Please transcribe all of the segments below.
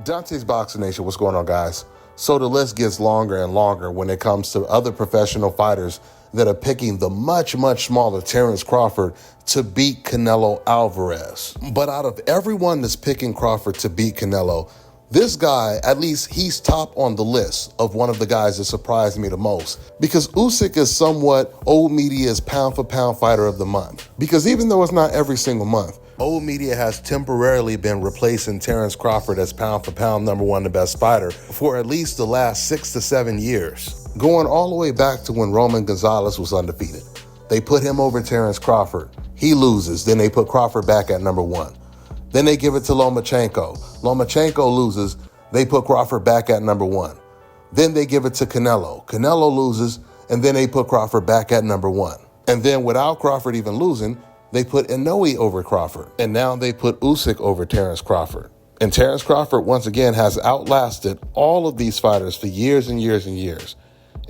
Dante's Boxing Nation, what's going on, guys? So the list gets longer and longer when it comes to other professional fighters that are picking the much smaller Terence Crawford to beat Canelo Alvarez. But out of everyone that's picking Crawford to beat Canelo, this guy, at least he's top on the list of one of the guys that surprised me the most, because Usyk is somewhat old media's pound for pound fighter of the month. Because even though it's not every single month, old media has temporarily been replacing Terence Crawford as pound for pound #1 the best fighter for at least the last 6 to 7 years, going all the way back to when Roman Gonzalez was undefeated. They put him over Terence Crawford. He loses. Then they put Crawford back at #1. Then they give it to Lomachenko. Lomachenko loses. They put Crawford back at #1. Then they give it to Canelo. Canelo loses, and then they put Crawford back at #1. And then without Crawford even losing, they put Inoue over Crawford. And now they put Usyk over Terence Crawford. And Terence Crawford, once again, has outlasted all of these fighters for years and years and years.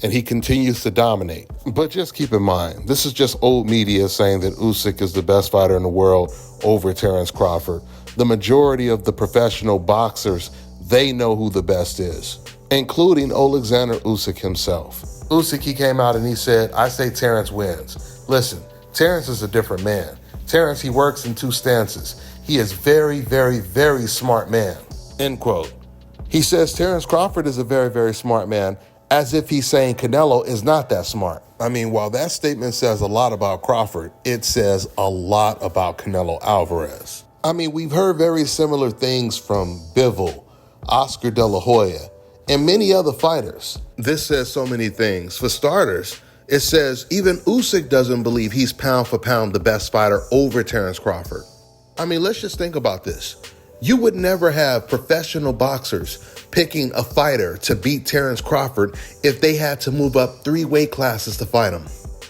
And he continues to dominate. But just keep in mind, this is just old media saying that Usyk is the best fighter in the world over Terence Crawford. The majority of the professional boxers, they know who the best is, including Oleksandr Usyk himself. Usyk, he came out and he said, I say Terence wins. Listen, Terence is a different man. Terence, he works in two stances. He is very smart man, end quote. He says Terence Crawford is a very smart man, as if he's saying Canelo is not that smart. I mean, while that statement says a lot about Crawford, it says a lot about Canelo Alvarez. I mean, we've heard very similar things from Bivol, Oscar De La Hoya, and many other fighters. This says so many things. For starters, it says even Usyk doesn't believe he's pound for pound the best fighter over Terence Crawford. I mean, let's just think about this. You would never have professional boxers picking a fighter to beat Terence Crawford if they had to move up 3 weight classes to fight him.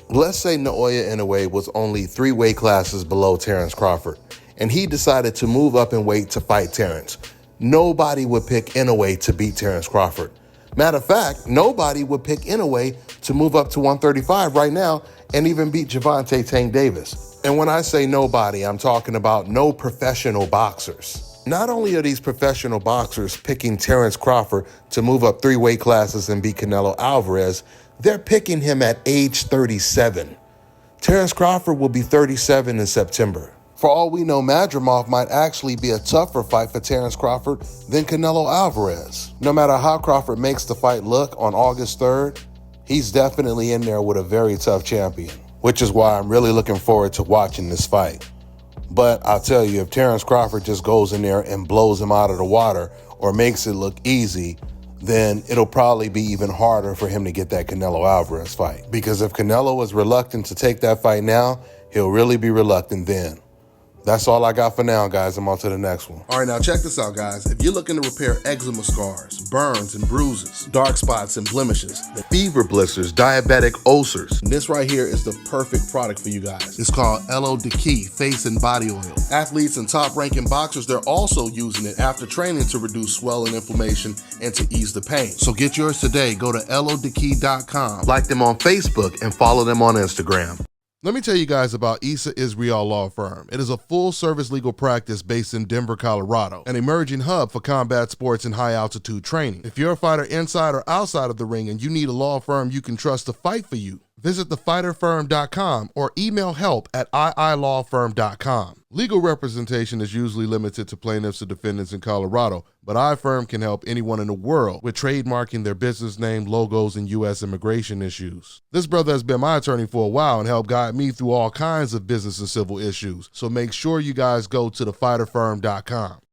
Let's say Naoya Inoue was only 3 weight classes below Terence Crawford, and he decided to move up in weight to fight Terence. Nobody would pick Inoue to beat Terence Crawford. Matter of fact, nobody would pick Inoue to move up to 135 right now and even beat Gervonta Tank Davis. And when I say nobody, I'm talking about no professional boxers. Not only are these professional boxers picking Terence Crawford to move up 3 weight classes and beat Canelo Alvarez, they're picking him at age 37. Terence Crawford will be 37 in September. For all we know, Madrimov might actually be a tougher fight for Terence Crawford than Canelo Alvarez. No matter how Crawford makes the fight look on August 3rd, he's definitely in there with a very tough champion, which is why I'm really looking forward to watching this fight. But I'll tell you, if Terence Crawford just goes in there and blows him out of the water or makes it look easy, then it'll probably be even harder for him to get that Canelo Alvarez fight. Because if Canelo is reluctant to take that fight now, he'll really be reluctant then. That's all I got for now, guys. I'm on to the next one. All right, now check this out, guys. If you're looking to repair eczema scars, burns and bruises, dark spots and blemishes, Fever blisters, diabetic ulcers, this right here is the perfect product for you guys. It's called Elo Diki Face and Body Oil. Athletes and top-ranking boxers, they're also using it after training to reduce swelling, inflammation, and to ease the pain. So get yours today. Go to elodiki.com. like them on Facebook and follow them on Instagram. Let me tell you guys about Issa Israel Law Firm. It is a full-service legal practice based in Denver, Colorado, an emerging hub for combat sports and high-altitude training. If you're a fighter inside or outside of the ring and you need a law firm you can trust to fight for you, visit thefighterfirm.com or email help@iilawfirm.com. Legal representation is usually limited to plaintiffs or defendants in Colorado, but iFirm can help anyone in the world with trademarking their business name, logos, and U.S. immigration issues. This brother has been my attorney for a while and helped guide me through all kinds of business and civil issues, so make sure you guys go to thefighterfirm.com.